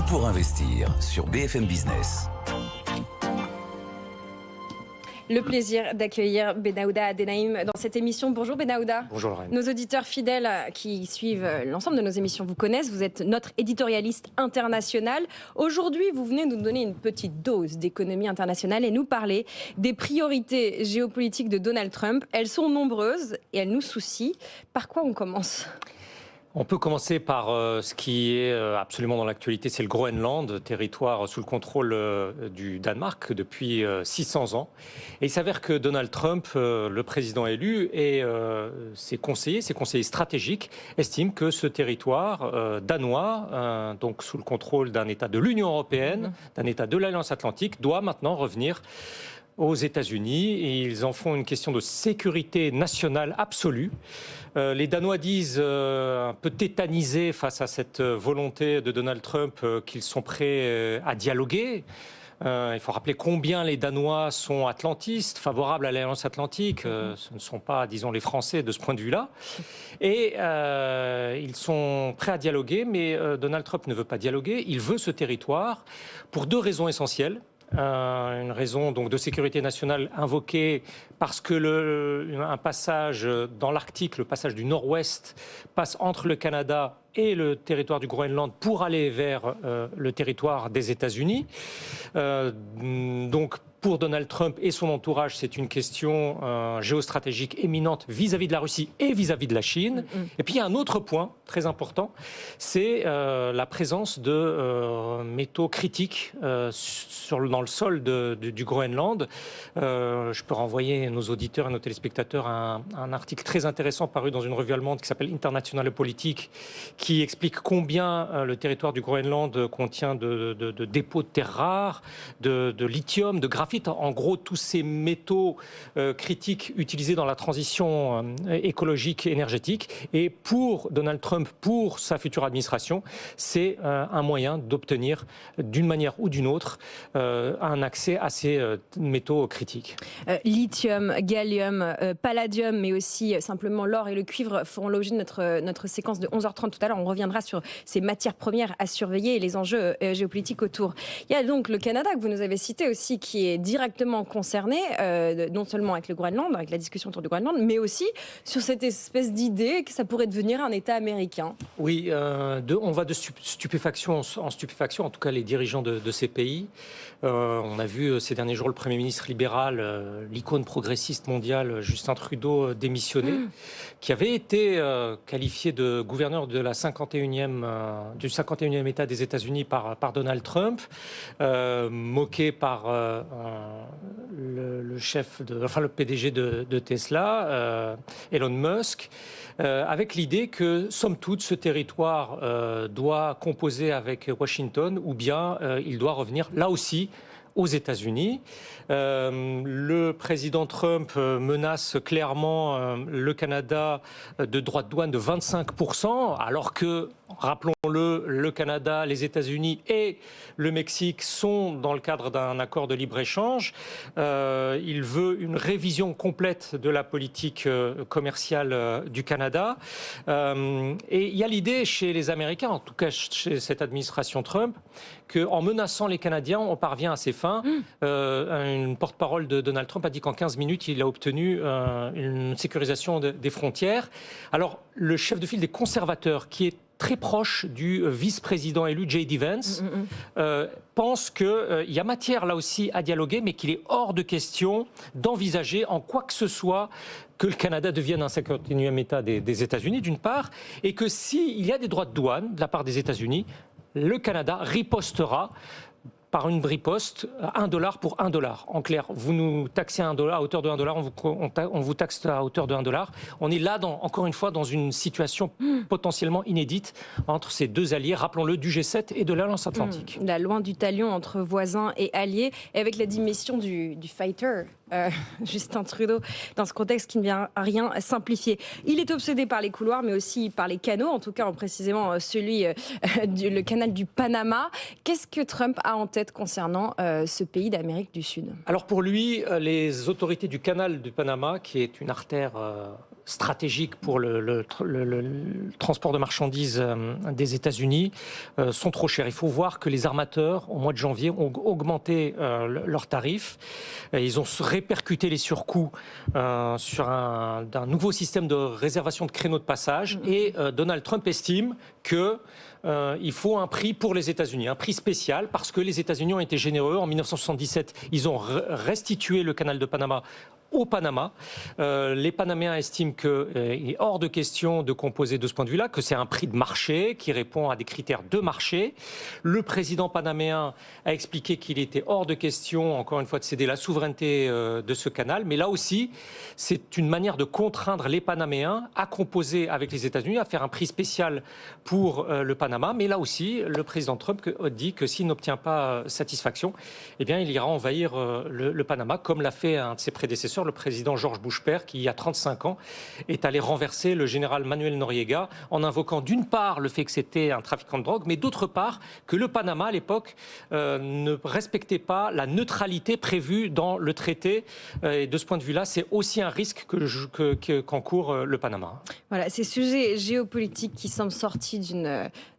pour investir sur BFM Business. Le plaisir d'accueillir Benaouda Adenaïm dans cette émission. Bonjour Benaouda. Bonjour Lorraine. Nos auditeurs fidèles qui suivent l'ensemble de nos émissions vous connaissent. Vous êtes notre éditorialiste international. Aujourd'hui, vous venez nous donner une petite dose d'économie internationale et nous parler des priorités géopolitiques de Donald Trump. Elles sont nombreuses et elles nous soucient. Par quoi on commence ? On peut commencer par ce qui est absolument dans l'actualité, c'est le Groenland, territoire sous le contrôle du Danemark depuis 600 ans. Et il s'avère que Donald Trump, le président élu, et ses conseillers stratégiques, estiment que ce territoire danois, donc sous le contrôle d'un État de l'Union européenne, d'un État de l'Alliance Atlantique, doit maintenant revenir aux États-Unis, et ils en font une question de sécurité nationale absolue. Les Danois disent, un peu tétanisés face à cette volonté de Donald Trump, qu'ils sont prêts à dialoguer. Il faut rappeler combien les Danois sont atlantistes, favorables à l'Alliance Atlantique. Ce ne sont pas, disons, les Français de ce point de vue-là. Et ils sont prêts à dialoguer, mais Donald Trump ne veut pas dialoguer. Il veut ce territoire pour deux raisons essentielles. Une raison donc de sécurité nationale invoquée parce que un passage dans l'Arctique, le passage du Nord-Ouest, passe entre le Canada et le territoire du Groenland pour aller vers le territoire des États-Unis. Donc pour Donald Trump et son entourage, c'est une question géostratégique éminente vis-à-vis de la Russie et vis-à-vis de la Chine. Et puis il y a un autre point très important, c'est la présence de métaux critiques dans le sol du Groenland. Je peux renvoyer nos auditeurs et nos téléspectateurs à un article très intéressant paru dans une revue allemande qui s'appelle Internationale Politik, qui explique combien le territoire du Groenland contient de dépôts de terres rares, de lithium, de graphite. En gros, tous ces métaux critiques utilisés dans la transition écologique et énergétique. Et pour Donald Trump, pour sa future administration, c'est un moyen d'obtenir, d'une manière ou d'une autre, un accès à ces métaux critiques. Lithium, gallium, palladium, mais aussi simplement l'or et le cuivre feront l'objet de notre séquence de 11h30 tout à l'heure. On reviendra sur ces matières premières à surveiller et les enjeux géopolitiques autour. Il y a donc le Canada que vous nous avez cité aussi, qui est directement concerné, non seulement avec le Groenland, avec la discussion autour du Groenland, mais aussi sur cette espèce d'idée que ça pourrait devenir un État américain. Oui, on va de stupéfaction en stupéfaction, en tout cas les dirigeants de ces pays. On a vu ces derniers jours le Premier ministre libéral, l'icône progressiste mondiale, Justin Trudeau, démissionner, qui avait été qualifié de gouverneur de du 51e État des États-Unis par Donald Trump, moqué par le PDG de Tesla, Elon Musk, avec l'idée que, somme toute, ce territoire doit composer avec Washington ou bien il doit revenir là aussi aux États-Unis. Le président Trump menace clairement le Canada de droits de douane de 25%, alors que, rappelons-le, le Canada, les États-Unis et le Mexique sont dans le cadre d'un accord de libre-échange. Il veut une révision complète de la politique commerciale du Canada. Et il y a l'idée chez les Américains, en tout cas chez cette administration Trump, qu'en menaçant les Canadiens, on parvient à ses fins. Une porte-parole de Donald Trump a dit qu'en 15 minutes, il a obtenu une sécurisation des frontières. Alors, le chef de file des conservateurs, qui est très proche du vice-président élu J.D. Vance, pense qu'il y a matière là aussi à dialoguer, mais qu'il est hors de question d'envisager en quoi que ce soit que le Canada devienne un 51e État des États-Unis, d'une part, et que s'il y a des droits de douane de la part des États-Unis, le Canada ripostera par une riposte, $1 pour $1. En clair, vous nous taxez à $1, à hauteur de $1, on vous taxe à hauteur de $1. On est là, encore une fois, dans une situation potentiellement inédite entre ces deux alliés, rappelons-le, du G7 et de l'Alliance Atlantique. Là, loin du talion entre voisins et alliés, et avec la démission du fighter, Justin Trudeau, dans ce contexte qui ne vient à rien simplifier. Il est obsédé par les couloirs, mais aussi par les canaux, en tout cas précisément le canal du Panama. Qu'est-ce que Trump a en tête concernant ce pays d'Amérique du Sud ? Alors pour lui, les autorités du canal du Panama, qui est une artère stratégiques pour le transport de marchandises des États-Unis sont trop chers. Il faut voir que les armateurs, au mois de janvier, ont augmenté leurs tarifs. Ils ont répercuté les surcoûts sur un nouveau système de réservation de créneaux de passage. Et Donald Trump estime que il faut un prix pour les États-Unis, un prix spécial, parce que les États-Unis ont été généreux. En 1977, ils ont restitué le canal de Panama au Panama. Les Panaméens estiment qu'il est hors de question de composer de ce point de vue-là, que c'est un prix de marché qui répond à des critères de marché. Le président panaméen a expliqué qu'il était hors de question, encore une fois, de céder la souveraineté de ce canal. Mais là aussi, c'est une manière de contraindre les Panaméens à composer avec les États-Unis, à faire un prix spécial pour le Panama. Mais là aussi, le président Trump dit que s'il n'obtient pas satisfaction, eh bien, il ira envahir le Panama, comme l'a fait un de ses prédécesseurs, le président George Bush père, qui il y a 35 ans est allé renverser le général Manuel Noriega en invoquant d'une part le fait que c'était un trafiquant de drogue, mais d'autre part que le Panama à l'époque ne respectait pas la neutralité prévue dans le traité. Et de ce point de vue-là, c'est aussi un risque qu'encourt le Panama. Voilà, ces sujets géopolitiques qui semblent sortis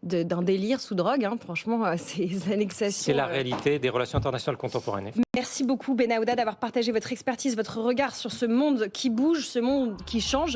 d'un délire sous drogue, hein, franchement, ces annexations... C'est la réalité des relations internationales contemporaines. Merci beaucoup, Ben Aouda, d'avoir partagé votre expertise, votre regard sur ce monde qui bouge, ce monde qui change.